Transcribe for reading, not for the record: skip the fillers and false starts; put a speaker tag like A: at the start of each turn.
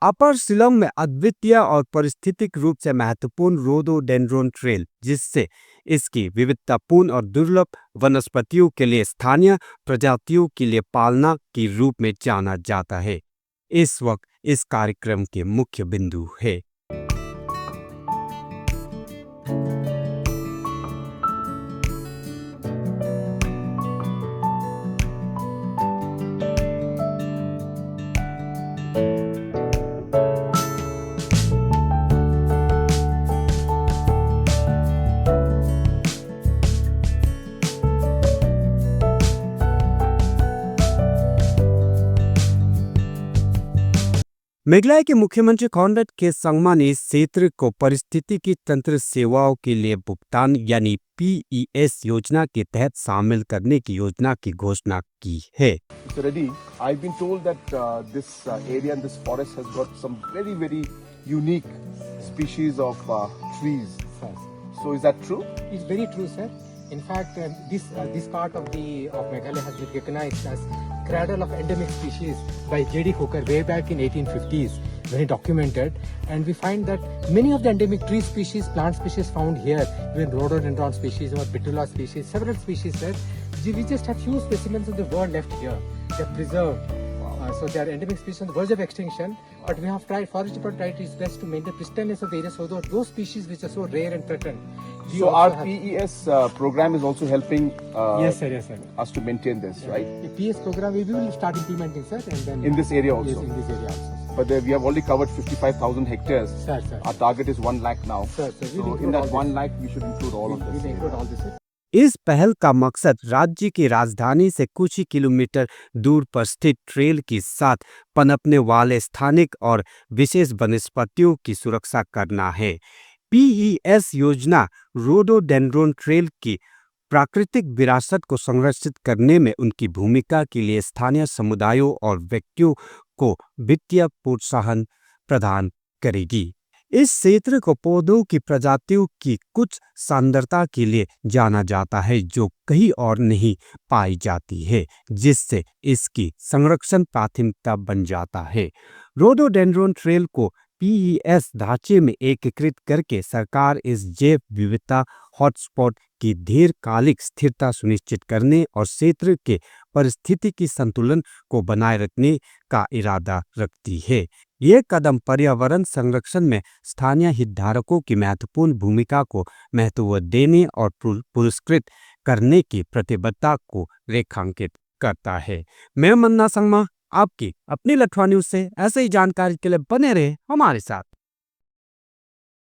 A: अपर शिलोंग में अद्वितीय और पारिस्थितिक रूप से महत्वपूर्ण रोडोडेंड्रोन ट्रेल, जिससे इसकी विविधतापूर्ण और दुर्लभ वनस्पतियों के लिए स्थानीय प्रजातियों के लिए पालना के रूप में जाना जाता है, इस वक्त इस कार्यक्रम के मुख्य बिंदु है। मेघालय के मुख्यमंत्री कॉनराड के संगमा ने इस क्षेत्र को पारिस्थितिकी तंत्र सेवाओं के लिए भुगतान यानी PES योजना के तहत शामिल करने की योजना की घोषणा की है।
B: Mr. Reddy, I've been told that this area and this forest has got some very unique species of trees. So is that true?
C: It's very true, sir. In fact, this part of Meghalaya has been recognized as cradle of endemic species by J.D. Hooker way back in 1850s when he documented, and we find that many of the endemic tree species, plant species found here, even rhododendron species or betula species, several species, sir, we just have few specimens of the world left here. They're preserved. So they are endemic species on the verge of extinction, but we have tried, forest department tried its best to maintain pristineness of the area, so those species which are so rare and threatened.
B: So our PES program is also helping
C: yes, sir.
B: us to maintain this, right?
C: The PES program we will start implementing, sir, and then
B: in this area also.
C: Yes, in this area also.
B: But we have already covered 55,000 hectares.
C: Sir.
B: Our target is 1 lakh now.
C: Sir.
B: So in that 1 lakh, we should include all of this.
C: We'll include all this, sir.
A: इस पहल का मकसद राज्य की राजधानी से कुछ ही kilometre दूर पर स्थित ट्रेल के साथ पनपने वाले स्थानिक और विशेष वनस्पतियों की सुरक्षा करना है। PES योजना रोडोडेंड्रोन ट्रेल की प्राकृतिक विरासत को संरक्षित करने में उनकी भूमिका के लिए स्थानीय समुदायों और व्यक्तियों को वित्तीय प्रोत्साहन प्रदान करेगी। इस क्षेत्र को पौधों की प्रजातियों की कुछ सांद्रता के लिए जाना जाता है जो कहीं और नहीं पाई जाती है, जिससे इसकी संरक्षण प्राथमिकता बन जाता है। रोडोडेंड्रोन ट्रेल को PES ढांचे में एकीकृत करके सरकार इस जैव विविधता हॉटस्पॉट की दीर्घकालिक स्थिरता सुनिश्चित करने और क्षेत्र के पारिस्थितिकी संतुलन को बनाए रखने का इरादा रखती है। यह कदम पर्यावरण संरक्षण में स्थानीय हितधारकों की महत्वपूर्ण भूमिका को महत्व देने और पुरस्कृत करने की प्रतिबद्धता को रेखांकित करता है। मैं मन्ना संगमा आपकी अपनी लठवा न्यूज से ऐसे ही जानकारी के लिए बने रहे हमारे साथ।